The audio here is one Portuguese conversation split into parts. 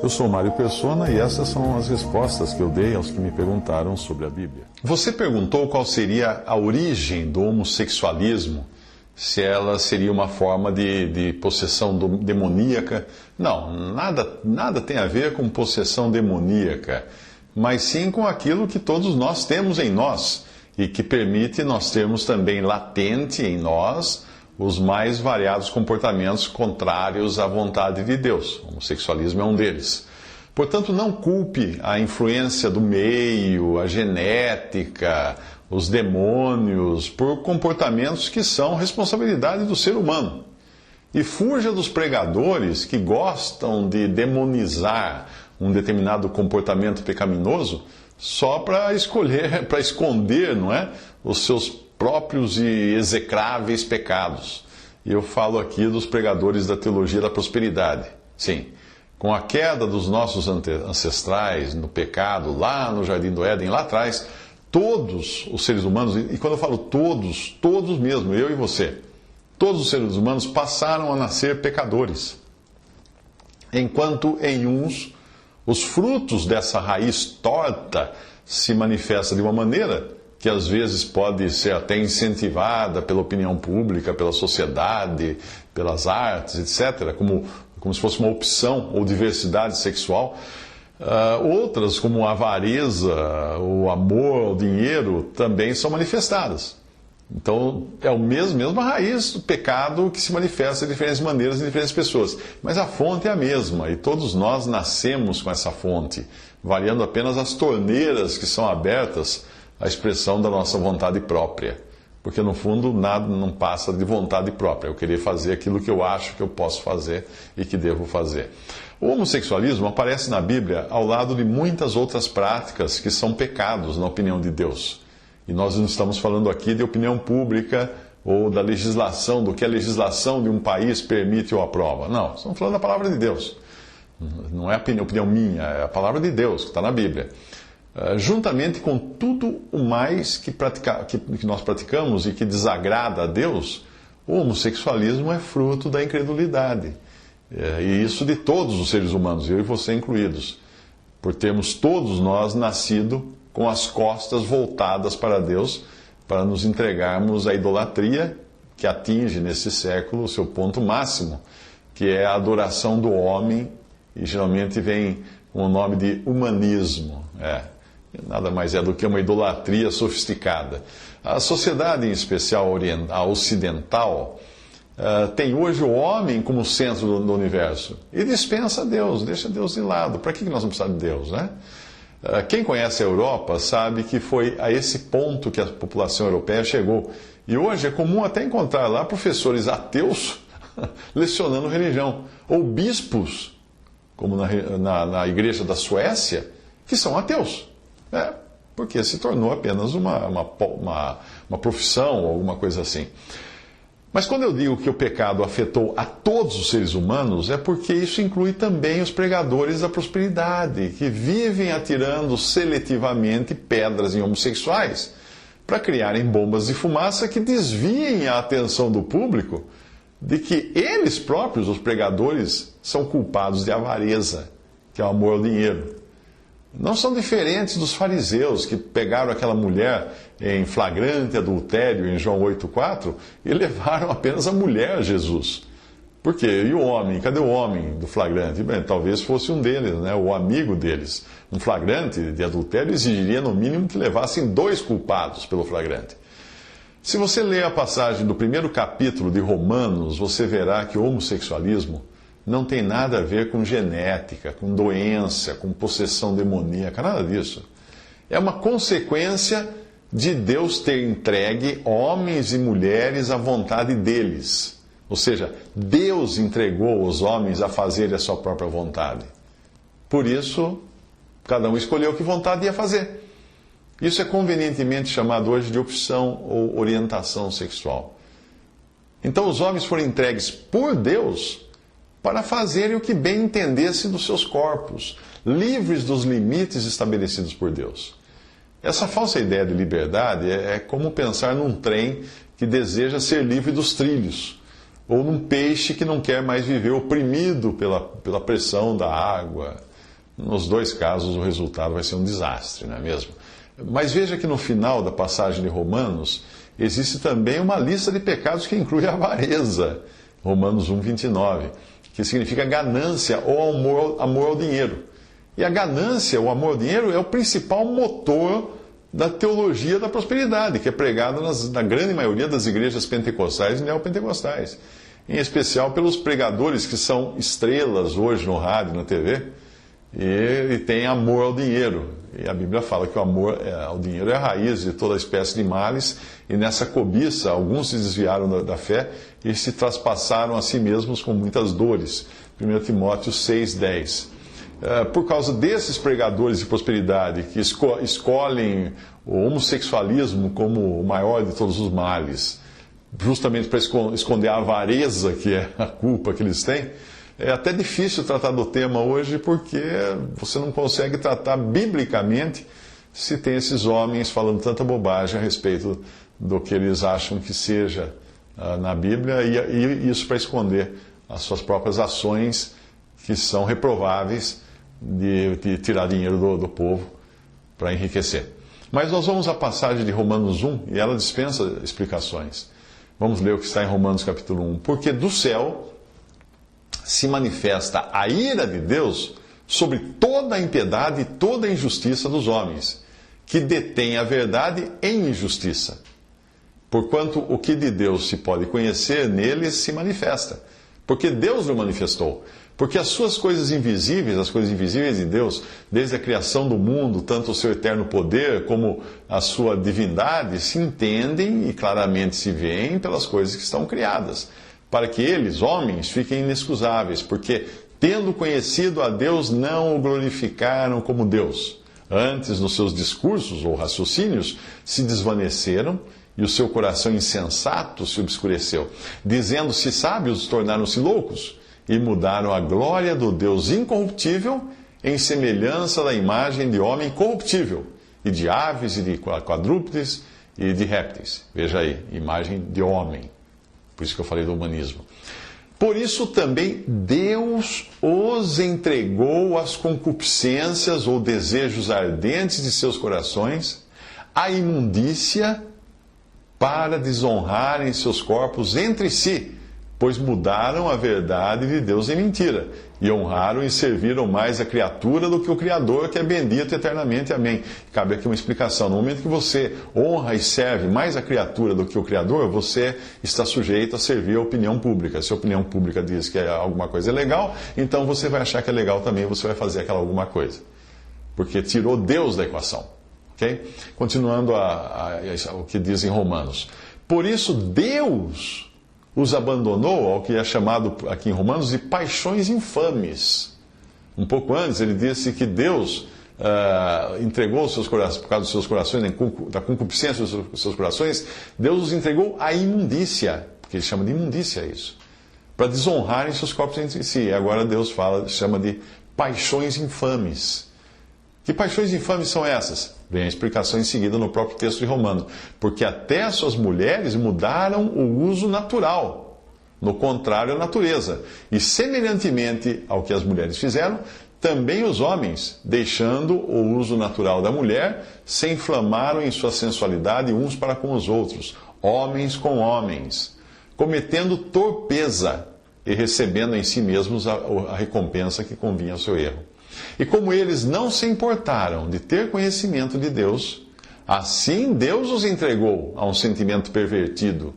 Eu sou Mário Persona e essas são as respostas que eu dei aos que me perguntaram sobre a Bíblia. Você perguntou qual seria a origem do homossexualismo, se ela seria uma forma de possessão demoníaca. Não, nada tem a ver com possessão demoníaca, mas sim com aquilo que todos nós temos em nós e que permite nós termos também latente em nós os mais variados comportamentos contrários à vontade de Deus. O homossexualismo é um deles. Portanto, não culpe a influência do meio, a genética, os demônios, por comportamentos que são responsabilidade do ser humano. E fuja dos pregadores que gostam de demonizar um determinado comportamento pecaminoso só para esconder, não é, os seus próprios e execráveis pecados. E eu falo aqui dos pregadores da teologia da prosperidade. Sim, com a queda dos nossos ancestrais no pecado, lá no Jardim do Éden, lá atrás, todos os seres humanos, e quando eu falo todos, todos mesmo, eu e você, todos os seres humanos passaram a nascer pecadores. Enquanto em uns, os frutos dessa raiz torta se manifestam de uma maneira que às vezes pode ser até incentivada pela opinião pública, pela sociedade, pelas artes, etc., como se fosse uma opção ou diversidade sexual. Outras, como a avareza, o amor, o dinheiro, também são manifestadas. Então, é a mesma raiz do pecado que se manifesta de diferentes maneiras em diferentes pessoas. Mas a fonte é a mesma, e todos nós nascemos com essa fonte, variando apenas as torneiras que são abertas à expressão da nossa vontade própria. Porque, no fundo, nada não passa de vontade própria. Eu querer fazer aquilo que eu acho que eu posso fazer e que devo fazer. O homossexualismo aparece na Bíblia ao lado de muitas outras práticas que são pecados, na opinião de Deus. E nós não estamos falando aqui de opinião pública ou da legislação, do que a legislação de um país permite ou aprova. Não, estamos falando da palavra de Deus. Não é a opinião minha, é a palavra de Deus, que está na Bíblia. Juntamente com tudo o mais que nós praticamos e que desagrada a Deus, o homossexualismo é fruto da incredulidade. E isso de todos os seres humanos, eu e você incluídos, por termos todos nós nascido com as costas voltadas para Deus, para nos entregarmos à idolatria, que atinge nesse século o seu ponto máximo, que é a adoração do homem, e geralmente vem com o nome de humanismo. Nada mais é do que uma idolatria sofisticada. A sociedade, em especial a ocidental, tem hoje o homem como centro do universo e dispensa Deus, deixa Deus de lado. Para que nós vamos precisar de Deus, né? Quem conhece a Europa sabe que foi a esse ponto que a população europeia chegou. E hoje é comum até encontrar lá professores ateus lecionando religião, ou bispos, como na igreja da Suécia, que são ateus. Porque se tornou apenas uma profissão ou alguma coisa assim. Mas quando eu digo que o pecado afetou a todos os seres humanos, é porque isso inclui também os pregadores da prosperidade, que vivem atirando seletivamente pedras em homossexuais para criarem bombas de fumaça que desviem a atenção do público de que eles próprios, os pregadores, são culpados de avareza, que é o amor ao dinheiro. Não são diferentes dos fariseus que pegaram aquela mulher em flagrante adultério em João 8,4 e levaram apenas a mulher a Jesus. Por quê? E o homem? Cadê o homem do flagrante? Bem, talvez fosse um deles, né? O amigo deles. Um flagrante de adultério exigiria no mínimo que levassem 2 culpados pelo flagrante. Se você ler a passagem do 1º capítulo de Romanos, você verá que o homossexualismo não tem nada a ver com genética, com doença, com possessão demoníaca, nada disso. É uma consequência de Deus ter entregue homens e mulheres à vontade deles. Ou seja, Deus entregou os homens a fazerem a sua própria vontade. Por isso, cada um escolheu que vontade ia fazer. Isso é convenientemente chamado hoje de opção ou orientação sexual. Então, os homens foram entregues por Deus para fazerem o que bem entendessem dos seus corpos, livres dos limites estabelecidos por Deus. Essa falsa ideia de liberdade é como pensar num trem que deseja ser livre dos trilhos. ou num peixe que não quer mais viver oprimido pela pressão da água. Nos dois casos, o resultado vai ser um desastre, não é mesmo? Mas veja que no final da passagem de Romanos, existe também uma lista de pecados que inclui a avareza. Romanos 1:29, que significa ganância ou amor ao dinheiro. E a ganância, o amor ao dinheiro, é o principal motor da teologia da prosperidade, que é pregada na grande maioria das igrejas pentecostais e neopentecostais. Em especial pelos pregadores que são estrelas hoje no rádio, na TV, e tem amor ao dinheiro. E a Bíblia fala que o amor ao dinheiro é a raiz de toda espécie de males, e nessa cobiça alguns se desviaram da fé e se traspassaram a si mesmos com muitas dores. 1 Timóteo 6:10. Por causa desses pregadores de prosperidade que escolhem o homossexualismo como o maior de todos os males, justamente para esconder a avareza que é a culpa que eles têm, é até difícil tratar do tema hoje porque você não consegue tratar biblicamente se tem esses homens falando tanta bobagem a respeito do que eles acham que seja na Bíblia, e isso para esconder as suas próprias ações que são reprováveis de tirar dinheiro do povo para enriquecer. Mas nós vamos à passagem de Romanos 1 e ela dispensa explicações. Vamos ler o que está em Romanos capítulo 1. Porque do céu se manifesta a ira de Deus sobre toda a impiedade e toda a injustiça dos homens, que detêm a verdade em injustiça. Porquanto o que de Deus se pode conhecer, neles se manifesta. Porque Deus o manifestou. Porque as suas coisas invisíveis, as coisas invisíveis de Deus, desde a criação do mundo, tanto o seu eterno poder como a sua divindade, se entendem e claramente se veem pelas coisas que estão criadas, para que eles, homens, fiquem inexcusáveis, porque, tendo conhecido a Deus, não o glorificaram como Deus. Antes, nos seus discursos ou raciocínios, se desvaneceram, e o seu coração insensato se obscureceu. Dizendo-se sábios, tornaram-se loucos, e mudaram a glória do Deus incorruptível em semelhança da imagem de homem corruptível, e de aves, e de quadrúpedes, e de répteis. Veja aí, imagem de homem. Por isso que eu falei do humanismo. Por isso também Deus os entregou às concupiscências ou desejos ardentes de seus corações, à imundícia, para desonrarem seus corpos entre si, pois mudaram a verdade de Deus em mentira, e honraram e serviram mais a criatura do que o Criador, que é bendito eternamente. Amém. Cabe aqui uma explicação. No momento que você honra e serve mais a criatura do que o Criador, você está sujeito a servir a opinião pública. Se a opinião pública diz que alguma coisa é legal, então você vai achar que é legal também, você vai fazer aquela alguma coisa. Porque tirou Deus da equação. Okay? Continuando o que diz em Romanos. Por isso, Deus os abandonou ao que é chamado aqui em Romanos de paixões infames. Um pouco antes, ele disse que Deus entregou os seus corações, por causa dos seus corações, da concupiscência dos seus corações, Deus os entregou à imundícia, porque ele chama de imundícia isso, para desonrarem seus corpos entre si. E agora Deus chama de paixões infames. Que paixões infames são essas? Vem a explicação em seguida no próprio texto de Romanos. Porque até as suas mulheres mudaram o uso natural, no contrário à natureza. E semelhantemente ao que as mulheres fizeram, também os homens, deixando o uso natural da mulher, se inflamaram em sua sensualidade uns para com os outros, homens com homens, cometendo torpeza e recebendo em si mesmos a recompensa que convinha ao seu erro. E como eles não se importaram de ter conhecimento de Deus, assim Deus os entregou a um sentimento pervertido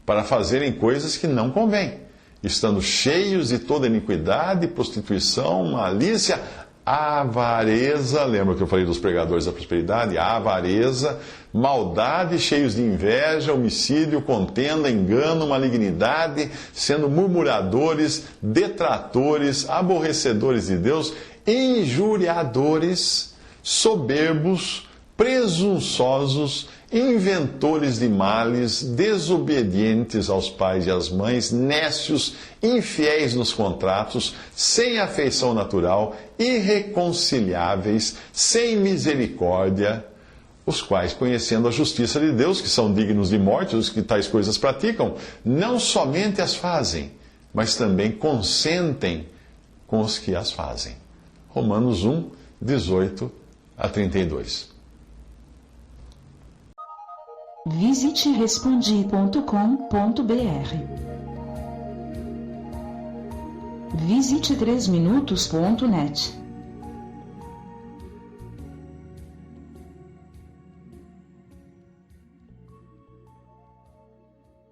para fazerem coisas que não convêm, estando cheios de toda iniquidade, prostituição, malícia, avareza, lembra que eu falei dos pregadores da prosperidade? Avareza, maldade, cheios de inveja, homicídio, contenda, engano, malignidade, sendo murmuradores, detratores, aborrecedores de Deus, injuriadores, soberbos, presunçosos, inventores de males, desobedientes aos pais e às mães, nécios, infiéis nos contratos, sem afeição natural, irreconciliáveis, sem misericórdia, os quais, conhecendo a justiça de Deus, que são dignos de morte, os que tais coisas praticam, não somente as fazem, mas também consentem com os que as fazem. Romanos 1, 18 a 32. Visite respondi.com.br. Visite 3minutos.net.